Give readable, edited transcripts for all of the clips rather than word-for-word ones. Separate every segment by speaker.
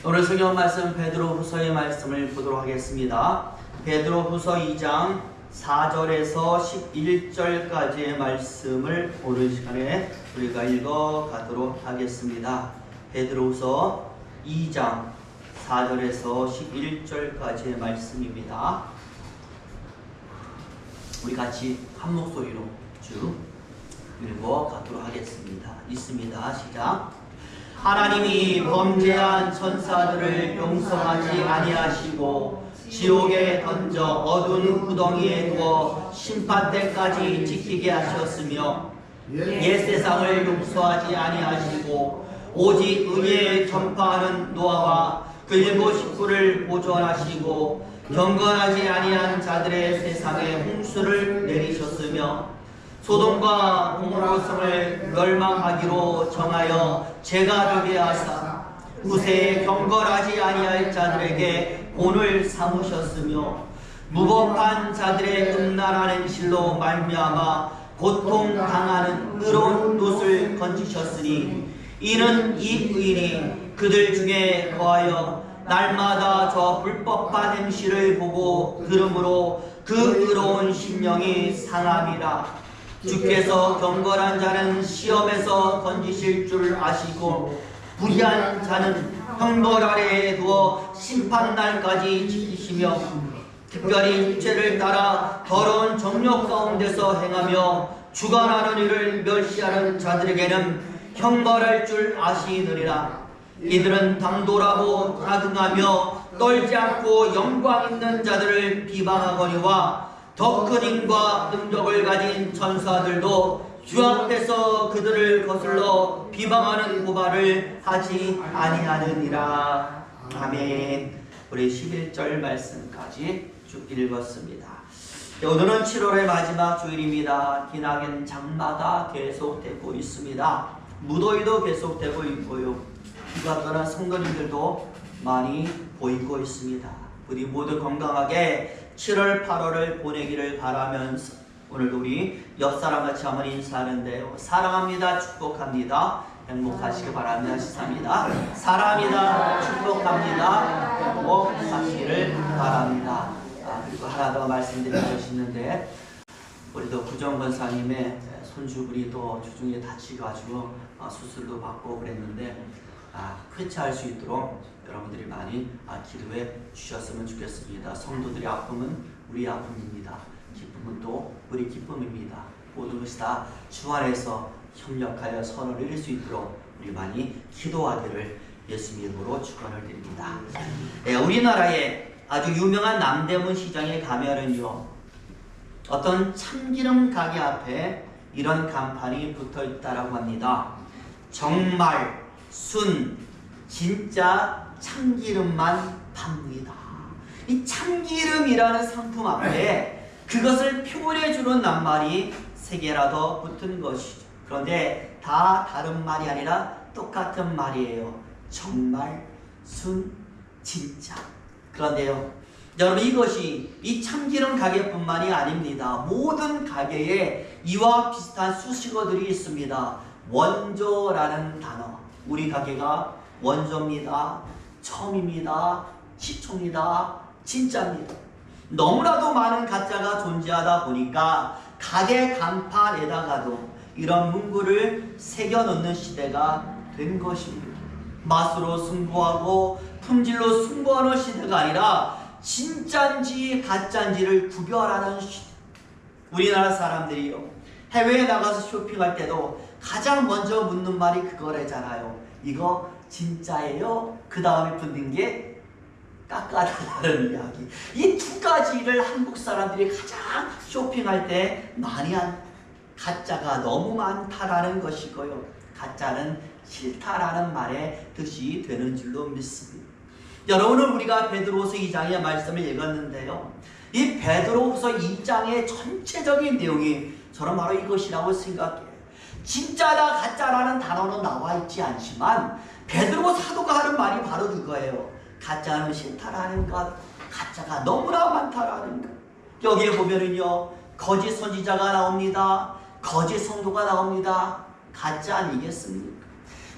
Speaker 1: 오늘 성경 말씀 베드로후서의 말씀을 보도록 하겠습니다. 베드로후서 2장 4절에서 11절까지의 말씀을 오늘 시간에 우리가 읽어 가도록 하겠습니다. 베드로후서 2장 4절에서 11절까지의 말씀입니다. 우리 같이 한 목소리로 쭉 읽어 가도록 하겠습니다. 있습니다. 시작. 하나님이 범죄한 천사들을 용서하지 아니하시고 지옥에 던져 어두운 구덩이에 두어 심판 때까지 지키게 하셨으며 옛 세상을 용서하지 아니하시고 오직 의에 전파하는 노아와 그 일곱 식구를 보존하시고 경건하지 아니한 자들의 세상에 홍수를 내리셨으며 소돔과 고모라 성을 멸망하기로 정하여 죄가 되게 하사 후세에 경건하지 아니할 자들에게 본을 삼으셨으며 무법한 자들의 음란한 실로 말미암아 고통 당하는 의로운 롯을 건지셨으니 이는 이 의인이 그들 중에 거하여 날마다 저 불법한 행실을 보고 들음으로 그 의로운 심령이 상함이라. 주께서 경건한 자는 시험에서 던지실 줄 아시고 불의한 자는 형벌 아래에 두어 심판날까지 지키시며 특별히 죄를 따라 더러운 정욕 가운데서 행하며 주관하는 일을 멸시하는 자들에게는 형벌할 줄 아시느니라. 이들은 당돌하고 가등하며 떨지 않고 영광 있는 자들을 비방하거니와 더 큰 힘과 능력을 가진 천사들도 주 앞에서 그들을 거슬러 비방하는 고발을 하지 아니하느니라. 아멘. 우리 11절 말씀까지 쭉 읽었습니다. 오늘은 7월의 마지막 주일입니다. 기나긴 장마가 계속되고 있습니다. 무더위도 계속되고 있고요. 비가 떠난 성도님들도 많이 보이고 있습니다. 우리 모두 건강하게 7월, 8월을 보내기를 바라면서 오늘도 우리 옆사람 같이 한번 인사하는데요. 사랑합니다. 축복합니다. 행복하시기 바랍니다. 시사합니다. 사랑합니다. 축복합니다. 행복하시기를 바랍니다. 그리고 하나 더 말씀드릴 것이 있는데 우리도 구정 권사님의 손주분이 또 주중에 다치가지고 수술도 받고 그랬는데 쾌차할 수 있도록 여러분들이 많이 기도해 주셨으면 좋겠습니다. 성도들의 아픔은 우리의 아픔입니다. 기쁨은 또 우리 기쁨입니다. 모든 것이 다 주 안에서 협력하여 선을 이룰 수 있도록 우리 많이 기도하기를 예수님 이름으로 축원을 드립니다. 우리나라에 아주 유명한 남대문 시장에 가면은요, 어떤 참기름 가게 앞에 이런 간판이 붙어 있다라고 합니다. 정말 순 진짜 참기름만 팝니다. 이 참기름이라는 상품 앞에 그것을 표현해주는 낱말이 3개나 더 붙은 것이죠. 그런데 다 다른 말이 아니라 똑같은 말이에요. 정말, 순, 진짜. 그런데요, 여러분, 이것이 이 참기름 가게뿐만이 아닙니다. 모든 가게에 이와 비슷한 수식어들이 있습니다. 원조라는 단어. 우리 가게가 원조입니다. 처음입니다. 시초입니다. 진짜입니다. 너무나도 많은 가짜가 존재하다 보니까 가게 간판에다가도 이런 문구를 새겨넣는 시대가 된 것입니다. 맛으로 승부하고 품질로 승부하는 시대가 아니라 진짜인지 가짜인지를 구별하는 시대. 우리나라 사람들이요, 해외에 나가서 쇼핑할 때도 가장 먼저 묻는 말이 그거래잖아요. 이거 진짜예요? 그 다음에 붙는 게 깎아달라는 이야기. 이 두 가지를 한국 사람들이 가장 쇼핑할 때 많이 한 가짜가 너무 많다라는 것이고요. 가짜는 싫다라는 말의 뜻이 되는 줄로 믿습니다. 여러분은 우리가 베드로후서 2장의 말씀을 읽었는데요. 이 베드로후서 2장의 전체적인 내용이 저는 바로 이것이라고 생각해요. 진짜다 가짜라는 단어는 나와 있지 않지만 베드로 사도가 하는 말이 바로 그거예요. 가짜는 싫다라는 것, 가짜가 너무나 많다라는 것. 여기에 보면은요, 거짓 선지자가 나옵니다. 거짓 성도가 나옵니다. 가짜 아니겠습니까?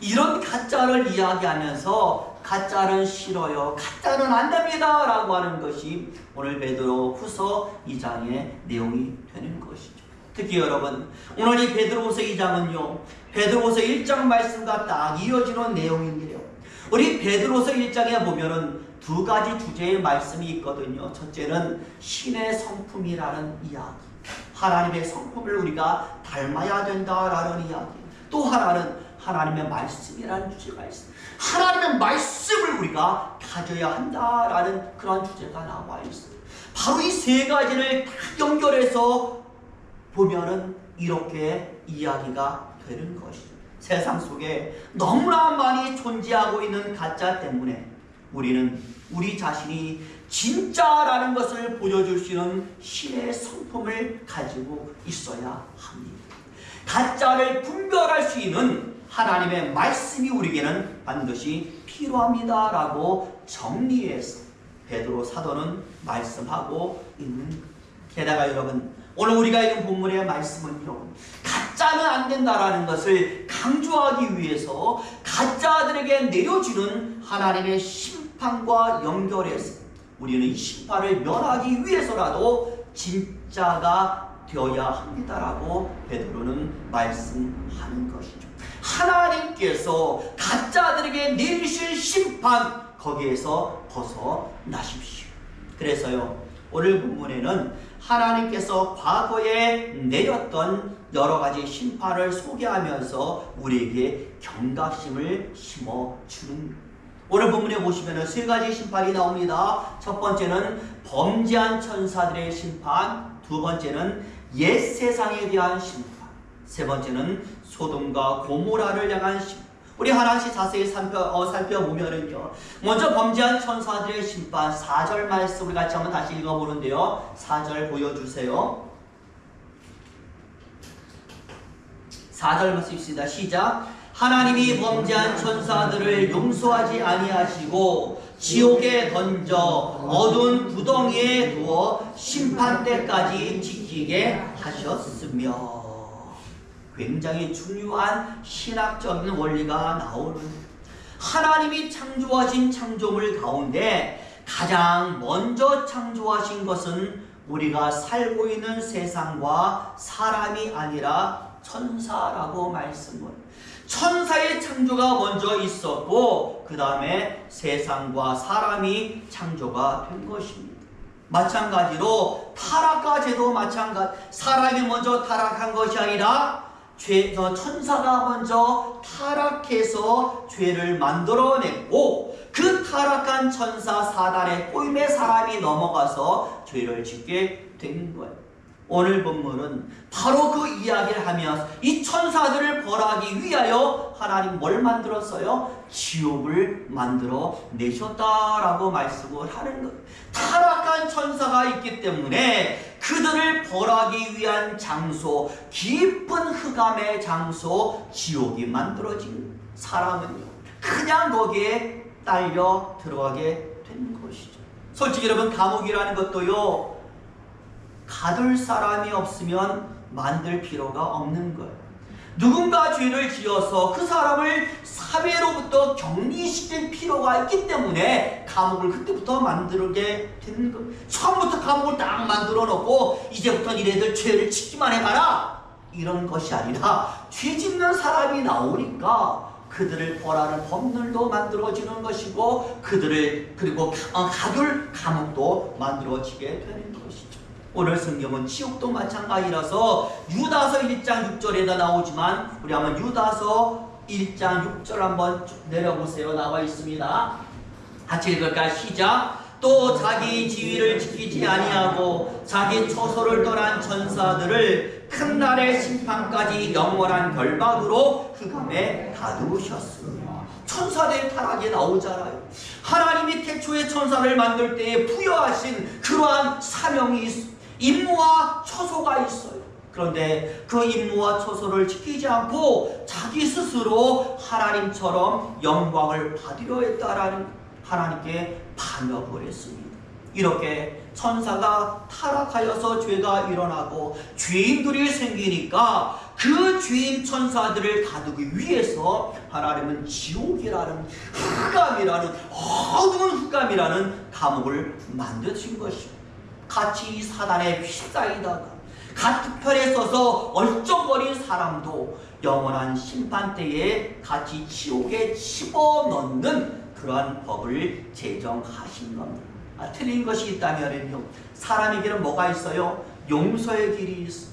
Speaker 1: 이런 가짜를 이야기하면서 가짜는 싫어요. 가짜는 안 됩니다. 라고 하는 것이 오늘 베드로후서 2장의 내용이 되는 것이죠. 특히 여러분, 오늘 이 베드로후서 2장은요, 베드로후서 1장 말씀과 딱 이어지는 내용인데요. 우리 베드로후서 1장에 보면은 두 가지 주제의 말씀이 있거든요. 첫째는 신의 성품이라는 이야기. 하나님의 성품을 우리가 닮아야 된다라는 이야기. 또 하나는 하나님의 말씀이라는 주제가 있습니다. 하나님의 말씀을 우리가 가져야 한다라는 그런 주제가 나와 있어요. 바로 이 세 가지를 다 연결해서 보면은 이렇게 이야기가 되는 것이죠. 세상 속에 너무나 많이 존재하고 있는 가짜 때문에 우리는 우리 자신이 진짜라는 것을 보여줄 수 있는 신의 성품을 가지고 있어야 합니다. 가짜를 분별할 수 있는 하나님의 말씀이 우리에게는 반드시 필요합니다라고 정리해서 베드로 사도는 말씀하고 있는 거예요. 게다가 여러분, 오늘 우리가 읽은 본문의 말씀은요, 가짜는 안 된다라는 것을 강조하기 위해서 가짜들에게 내려지는 하나님의 심판과 연결해서 우리는 이 심판을 면하기 위해서라도 진짜가 되어야 합니다라고 베드로는 말씀하는 것이죠. 하나님께서 가짜들에게 내리실 심판, 거기에서 벗어나십시오. 그래서요, 오늘 본문에는 하나님께서 과거에 내렸던 여러 가지 심판을 소개하면서 우리에게 경각심을 심어주는, 오늘 본문에 보시면 세 가지 심판이 나옵니다. 첫 번째는 범죄한 천사들의 심판, 두 번째는 옛 세상에 대한 심판, 세 번째는 소돔과 고모라를 향한 심판. 우리 하나씩 자세히 살펴보면은요, 먼저 범죄한 천사들의 심판, 4절 말씀 우리 같이 한번 다시 읽어보는데요. 4절 보여주세요. 4절 말씀 있습니다. 시작. 하나님이 범죄한 천사들을 용서하지 아니하시고 지옥에 던져 어두운 구덩이에 두어 심판 때까지 지키게 하셨으며. 굉장히 중요한 신학적인 원리가 나오는, 하나님이 창조하신 창조물 가운데 가장 먼저 창조하신 것은 우리가 살고 있는 세상과 사람이 아니라 천사라고 말씀을, 천사의 창조가 먼저 있었고 그 다음에 세상과 사람이 창조가 된 것입니다. 마찬가지로 타락과 죄도 마찬가지, 사람이 먼저 타락한 것이 아니라 천사가 먼저 타락해서 죄를 만들어냈고 그 타락한 천사 사단의 꼬임에 사람이 넘어가서 죄를 짓게 된 거예요. 오늘 본문은 바로 그 이야기를 하면서 이 천사들을 벌하기 위하여 하나님 뭘 만들었어요? 지옥을 만들어 내셨다라고 말씀을 하는 거예요. 타락한 천사가 있기 때문에 그들을 벌하기 위한 장소, 깊은 흑암의 장소, 지옥이 만들어진 사람은요, 그냥 거기에 딸려 들어가게 된 것이죠. 솔직히 여러분, 감옥이라는 것도요, 가둘 사람이 없으면 만들 필요가 없는 거예요. 누군가 죄를 지어서 그 사람을 사회로부터 격리시킬 필요가 있기 때문에 감옥을 그때부터 만들게 되는 거예요. 처음부터 감옥을 딱 만들어 놓고 이제부터 니네들 죄를 짓기만 해봐라, 이런 것이 아니라 죄 짓는 사람이 나오니까 그들을 벌하는 법률도 만들어지는 것이고 그들을 그리고 가둘 감옥도 만들어지게 되는 것이죠. 오늘 성경은 지옥도 마찬가지라서 유다서 1장 6절에다 나오지만 우리 한번 유다서 1장 6절 한번 내려보세요. 나와 있습니다. 같이 읽을까요? 시작. 또 자기 지위를 지키지 아니하고 자기 처소를 떠난 천사들을 큰 날의 심판까지 영원한 결박으로 흑암에 가두셨습니다. 천사들의 타락이 나오잖아요. 하나님이 태초에 천사를 만들 때에 부여하신 그러한 사명이 있습니다. 임무와 처소가 있어요. 그런데 그 임무와 처소를 지키지 않고 자기 스스로 하나님처럼 영광을 받으려 했다라는 하나님께 반역을 했습니다. 이렇게 천사가 타락하여서 죄가 일어나고 죄인들이 생기니까 그 죄인 천사들을 다루기 위해서 하나님은 지옥이라는 흑암이라는 어두운 흑암이라는 감옥을 만드신 것입니다. 같이 사단에 휩싸이다가 같은 편에 서서 얼쩡거린 사람도 영원한 심판 때에 같이 지옥에 집어넣는 그러한 법을 제정하신 겁니다. 틀린 것이 있다면요, 사람에게는 뭐가 있어요? 용서의 길이 있어,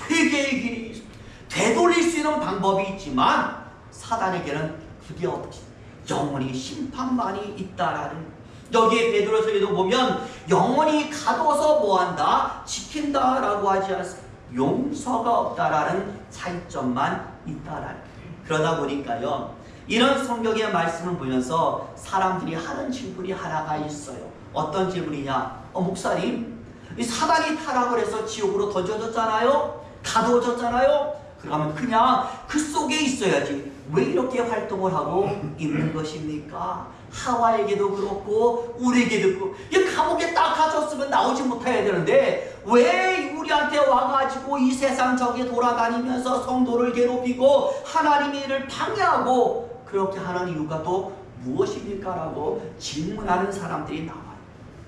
Speaker 1: 회개의 길이 있어, 되돌릴 수 있는 방법이 있지만 사단에게는 그게 없지. 영원히 심판만이 있다라는. 여기에 베드로서에도 보면 영원히 가둬서 뭐한다? 지킨다라고 하지 않습니까? 용서가 없다라는 차이점만 있다라는. 그러다 보니까요, 이런 성경의 말씀을 보면서 사람들이 하는 질문이 하나가 있어요. 어떤 질문이냐? 목사님, 이 사단이 타락을 해서 지옥으로 던져졌잖아요? 가두어졌잖아요? 그러면 그냥 그 속에 있어야지 왜 이렇게 활동을 하고 있는 것입니까? 하와에게도 그렇고 우리에게도 그렇고, 이 감옥에 딱 갇혔으면 나오지 못해야 되는데 왜 우리한테 와가지고 이 세상 저기 돌아다니면서 성도를 괴롭히고 하나님의 일을 방해하고 그렇게 하는 이유가 또 무엇입니까? 라고 질문하는 사람들이 나와요.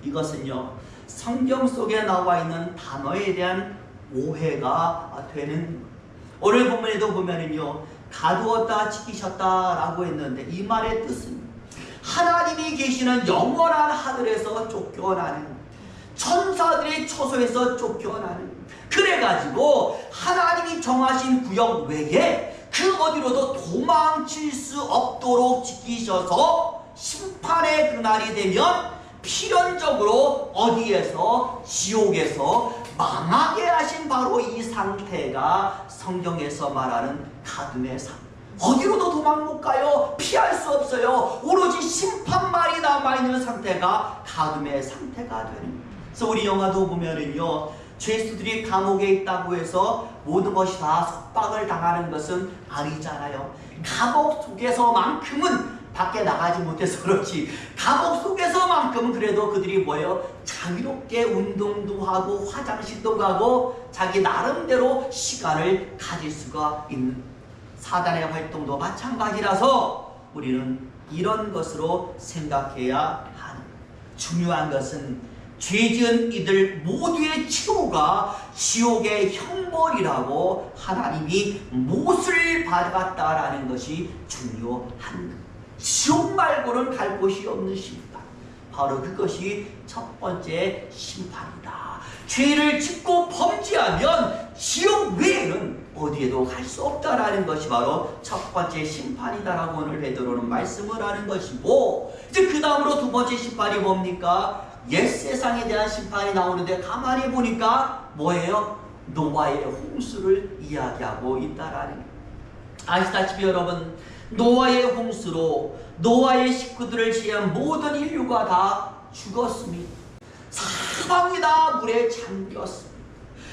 Speaker 1: 이것은요, 성경 속에 나와 있는 단어에 대한 오해가 되는. 오늘 본문에도 보면은요, 가두었다 지키셨다 라고 했는데 이 말의 뜻은 하나님이 계시는 영원한 하늘에서 쫓겨나는, 천사들의 처소에서 쫓겨나는, 그래가지고 하나님이 정하신 구역 외에 그 어디로도 도망칠 수 없도록 지키셔서 심판의 그날이 되면 필연적으로 어디에서? 지옥에서 망하게 하신 바로 이 상태가 성경에서 말하는 가둠의 상태. 어디로도 도망 못 가요. 피할 수 없어요. 오로지 심판만이 남아있는 상태가 가둠의 상태가 되는 거예요. 그래서 우리 영화도 보면은요, 죄수들이 감옥에 있다고 해서 모든 것이 다 속박을 당하는 것은 아니잖아요. 감옥 속에서만큼은 밖에 나가지 못해서 그렇지, 감옥 속에서만큼은 그래도 그들이 뭐예요? 자유롭게 운동도 하고 화장실도 가고 자기 나름대로 시간을 가질 수가 있는. 사단의 활동도 마찬가지라서 우리는 이런 것으로 생각해야 하는. 중요한 것은 죄지은 이들 모두의 치료가 지옥의 형벌이라고 하나님이 못을 받았다라는 것이 중요한. 지옥 말고는 갈 곳이 없는 심판, 바로 그것이 첫 번째 심판이다. 죄를 짓고 범죄하면 지옥 외에는 어디에도 갈 수 없다라는 것이 바로 첫 번째 심판이다라고 오늘 베드로는 말씀을 하는 것이고, 이제 그 다음으로 두 번째 심판이 뭡니까? 옛 세상에 대한 심판이 나오는데 가만히 보니까 뭐예요? 노아의 홍수를 이야기하고 있다라는 거예요. 아시다시피 여러분, 노아의 홍수로 노아의 식구들을 제한 모든 인류가 다 죽었습니다. 사방이 다 물에 잠겼습니다.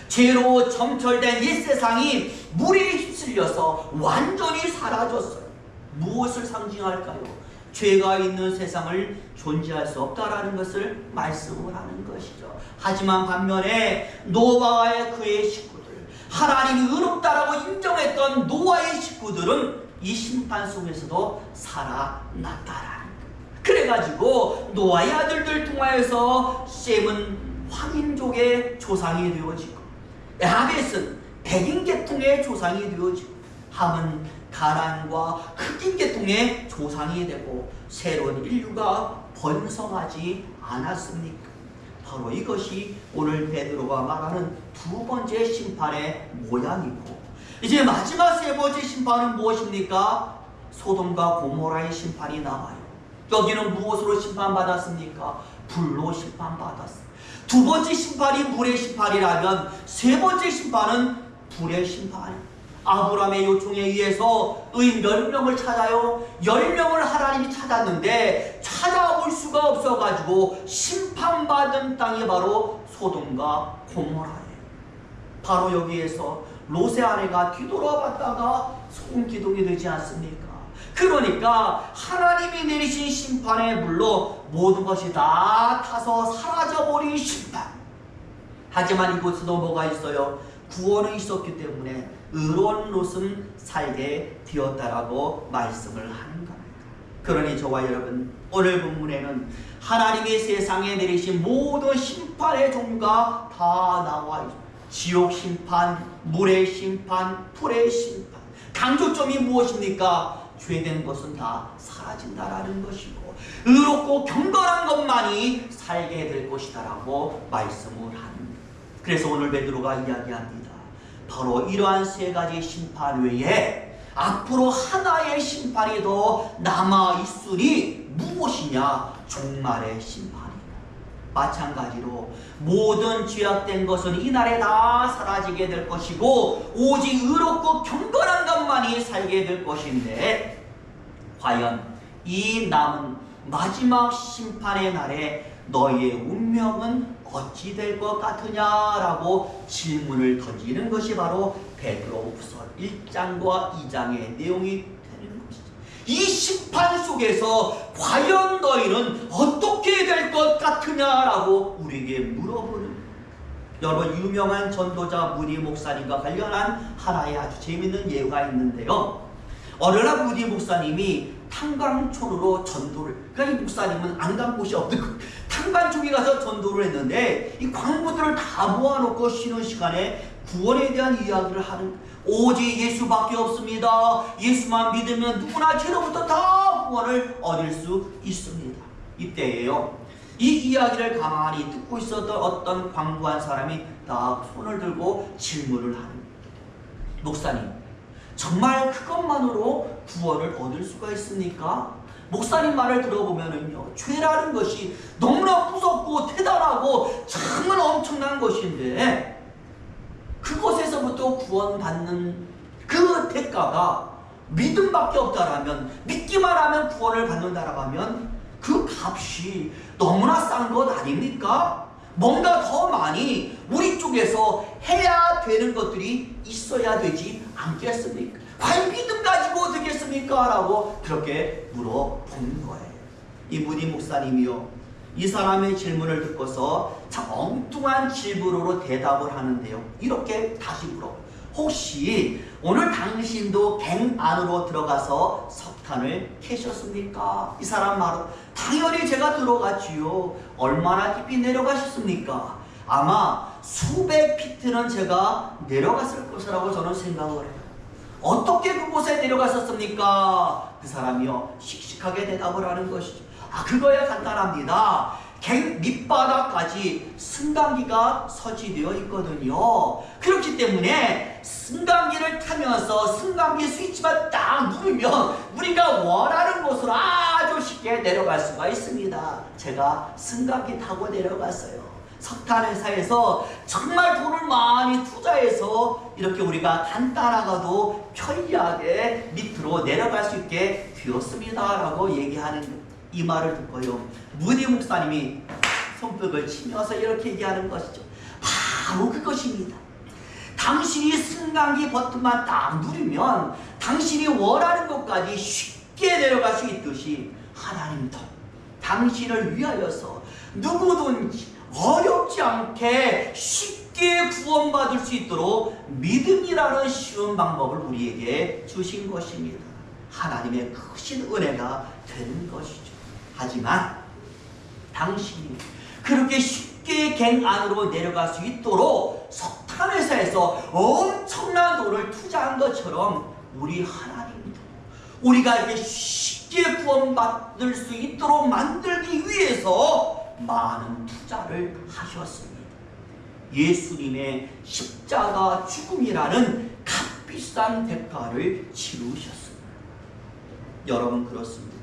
Speaker 1: 죄로 점철된 이 세상이 물에 휩쓸려서 완전히 사라졌어요. 무엇을 상징할까요? 죄가 있는 세상을 존재할 수 없다라는 것을 말씀을 하는 것이죠. 하지만 반면에 노아와 그의 식구들, 하나님이 의롭다라고 인정했던 노아의 식구들은 이 심판 속에서도 살아났다라는 거예요. 그래가지고 노아의 아들들 통하여서 셈은 황인족의 조상이 되어지고, 야벳은 백인 계통의 조상이 되어지고, 함은 가나안과 흑인 계통의 조상이 되고 새로운 인류가 번성하지 않았습니까? 바로 이것이 오늘 베드로가 말하는 두 번째 심판의 모양이고, 이제 마지막 세 번째 심판은 무엇입니까? 소돔과 고모라의 심판이 나와요. 여기는 무엇으로 심판받았습니까? 불로 심판받았습니다. 두 번째 심판이 물의 심판이라면 세 번째 심판은 불의 심판입니다. 아브라함의 요청에 의해서 의인 10명을 찾아요. 10명을 하나님이 찾았는데 찾아올 수가 없어가지고 심판받은 땅이 바로 소돔과 고모라예요. 바로 여기에서 롯의 아내가 뒤돌아봤다가 소금 기둥이 되지 않습니까? 그러니까 하나님이 내리신 심판의 불로 모든 것이 다 타서 사라져버린 심판. 하지만 이곳에도 뭐가 있어요? 구원이 있었기 때문에 의로운 롯은 살게 되었다라고 말씀을 하는 겁니다. 그러니 저와 여러분, 오늘 본문에는 하나님이 세상에 내리신 모든 심판의 종류가 다 나와 있습니다. 지옥 심판, 물의 심판, 불의 심판. 강조점이 무엇입니까? 죄된 것은 다 사라진다라는 것이고 의롭고 경건한 것만이 살게 될 것이다라고 말씀을 합니다. 그래서 오늘 베드로가 이야기합니다. 바로 이러한 세 가지 심판 외에 앞으로 하나의 심판이 더 남아있으니 무엇이냐? 종말의 심판이다. 마찬가지로 모든 죄악된 것은 이날에 다 사라지게 될 것이고 오직 의롭고 경건한 것만이 살게 될 것인데 과연 이 남은 마지막 심판의 날에 너희의 운명은 어찌 될 것 같으냐라고 질문을 던지는 것이 바로 베드로후서 1장과 2장의 내용이 되는 것이죠. 이 심판 속에서 과연 너희는 어떻게 될 것 같으냐라고 우리에게 물어보는, 여러분 유명한 전도자 무디 목사님과 관련한 하나의 아주 재밌는 예가 있는데요. 어느 날 무디 목사님이 탄광촌으로 전도를, 그러니까 이 목사님은 안 간 곳이 없는 탄광 쪽에 가서 전도를 했는데 이 광부들을 다 모아놓고 쉬는 시간에 구원에 대한 이야기를 하는, 오직 예수밖에 없습니다. 예수만 믿으면 누구나 죄로부터 다 구원을 얻을 수 있습니다. 이때에요, 이 이야기를 가만히 듣고 있었던 어떤 광부한 사람이 딱 손을 들고 질문을 하는, 목사님, 정말 그것만으로 구원을 얻을 수가 있습니까? 목사님 말을 들어보면은요, 죄라는 것이 너무나 무섭고 대단하고 정말 엄청난 것인데 그것에서부터 구원받는 그 대가가 믿음밖에 없다라면, 믿기만 하면 구원을 받는다라고 하면 그 값이 너무나 싼 것 아닙니까? 뭔가 더 많이 우리 쪽에서 해야 되는 것들이 있어야 되지 않겠습니까? 과연 믿음 가지고 되겠습니까? 라고 그렇게 물어본 거예요. 이 무디 목사님이요, 이 사람의 질문을 듣고서 참 엉뚱한 질문으로 대답을 하는데요. 이렇게 다시 물어, 혹시 오늘 당신도 갱 안으로 들어가서 석탄을 캐셨습니까? 이 사람 말은 당연히 제가 들어갔지요. 얼마나 깊이 내려가셨습니까? 아마 수백 피트는 제가 내려갔을 것이라고 저는 생각을 해요. 어떻게 그곳에 내려갔었습니까? 그 사람이요, 씩씩하게 대답을 하는 것이죠. 그거야 간단합니다. 갱 밑바닥까지 승강기가 설치되어 있거든요. 그렇기 때문에 승강기를 타면서 승강기 스위치만 딱 누르면 우리가 원하는 곳으로 아주 쉽게 내려갈 수가 있습니다. 제가 승강기 타고 내려갔어요. 석탄 회사에서 정말 돈을 많이 투자해서 이렇게 우리가 간단하고도 편리하게 밑으로 내려갈 수 있게 되었습니다 라고 얘기하는, 이 말을 듣고요, 무디 목사님이 손뼉을 치면서 이렇게 얘기하는 것이죠. 바로 그것입니다. 당신이 승강기 버튼만 딱 누르면 당신이 원하는 곳까지 쉽게 내려갈 수 있듯이 하나님도 당신을 위하여서 누구든지 어렵지 않게 쉽게 구원받을 수 있도록 믿음이라는 쉬운 방법을 우리에게 주신 것입니다. 하나님의 크신 은혜가 되는 것이죠. 하지만 당신이 그렇게 쉽게 갱 안으로 내려갈 수 있도록 석탄 회사에서 엄청난 돈을 투자한 것처럼 우리 하나님도 우리가 이렇게 쉽게 구원받을 수 있도록 만들기 위해서 많은 투자를 하셨습니다. 예수님의 십자가 죽음이라는 값비싼 대가를 치르셨습니다. 여러분, 그렇습니다.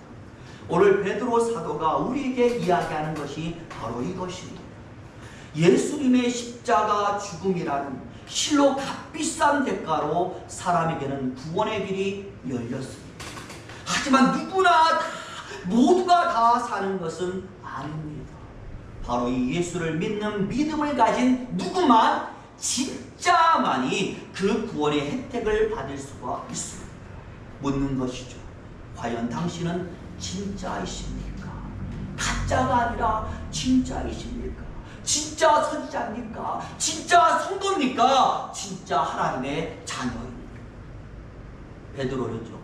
Speaker 1: 오늘 베드로 사도가 우리에게 이야기하는 것이 바로 이것입니다. 예수님의 십자가 죽음이라는 실로 값비싼 대가로 사람에게는 구원의 길이 열렸습니다. 하지만 누구나 다, 모두가 다 사는 것은 아닙니다. 바로 이 예수를 믿는 믿음을 가진 누구만, 진짜만이 그 구원의 혜택을 받을 수가 있습니다. 묻는 것이죠. 과연 당신은 진짜이십니까? 가짜가 아니라 진짜이십니까? 진짜 선지자입니까? 진짜 성도입니까? 진짜 하나님의 자녀입니까? 베드로는요,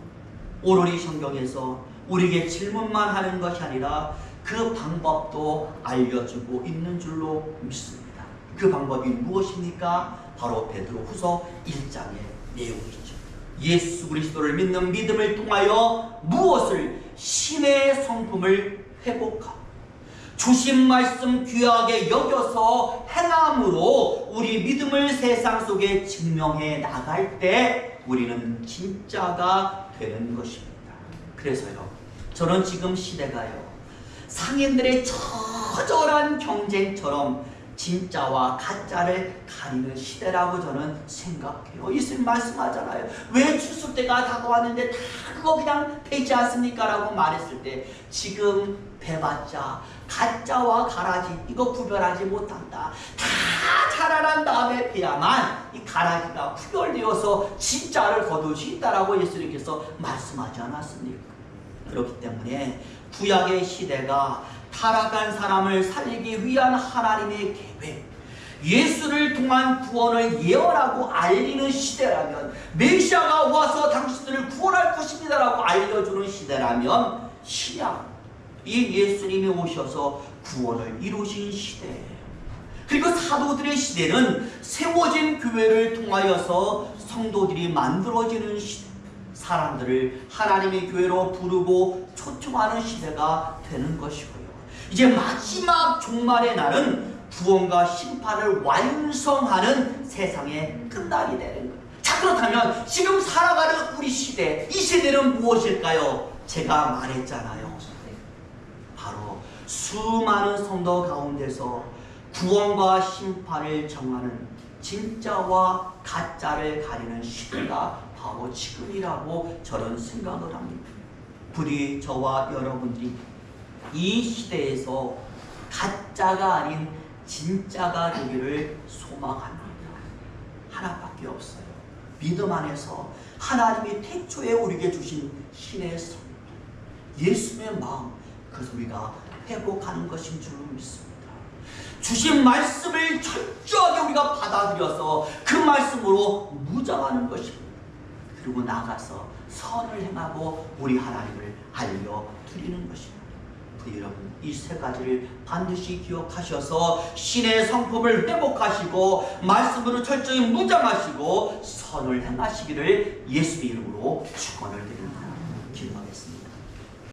Speaker 1: 오로리 성경에서 우리에게 질문만 하는 것이 아니라 그 방법도 알려주고 있는 줄로 믿습니다. 그 방법이 무엇입니까? 바로 베드로후서 1장의 내용이죠. 예수 그리스도를 믿는 믿음을 통하여 무엇을? 신의 성품을 회복하고 주신 말씀 귀하게 여겨서 행함으로 우리 믿음을 세상 속에 증명해 나갈 때 우리는 진짜가 되는 것입니다. 그래서요, 저는 지금 시대가요, 상인들의 처절한 경쟁처럼 진짜와 가짜를 가리는 시대라고 저는 생각해요. 예수님 말씀하잖아요. 왜 추수 때가 다가왔는데 다 그거 그냥 되지 않습니까? 라고 말했을 때 지금 배봤자 가짜와 가라지 이거 구별하지 못한다. 다 자라난 다음에 배야만 이 가라지가 구별되어서 진짜를 거둘 수 있다라고 예수님께서 말씀하지 않았습니까? 그렇기 때문에 구약의 시대가 타락한 사람을 살리기 위한 하나님의 계획, 예수를 통한 구원을 예언하고 알리는 시대라면, 메시아가 와서 당신들을 구원할 것입니다라고 알려주는 시대라면, 신약, 이 예수님이 오셔서 구원을 이루신 시대예요. 그리고 사도들의 시대는 세워진 교회를 통하여서 성도들이 만들어지는 시대, 사람들을 하나님의 교회로 부르고 초청하는 시대가 되는 것이고요. 이제 마지막 종말의 날은 구원과 심판을 완성하는 세상의 끝날이 되는 거예요. 자, 그렇다면 지금 살아가는 우리 시대, 이 시대는 무엇일까요? 제가 말했잖아요. 바로 수많은 성도 가운데서 구원과 심판을 정하는 진짜와 가짜를 가리는 시대가 바로 지금이라고 저는 생각을 합니다. 부디 저와 여러분들이 이 시대에서 가짜가 아닌 진짜가 되기를 소망합니다. 하나밖에 없어요. 믿음 안에서 하나님이 태초에 우리에게 주신 신의 성, 예수의 마음, 그것을 우리가 회복하는 것인 줄로 믿습니다. 주신 말씀을 철저하게 우리가 받아들여서 그 말씀으로 무장하는 것입니다. 그리고 나가서 선을 행하고 우리 하나님을 알려드리는 것입니다. 여러분, 이 세 가지를 반드시 기억하셔서 신의 성품을 회복하시고 말씀으로 철저히 무장하시고 선을 행하시기를 예수의 이름으로 축원을 드립니다. 기도하겠습니다.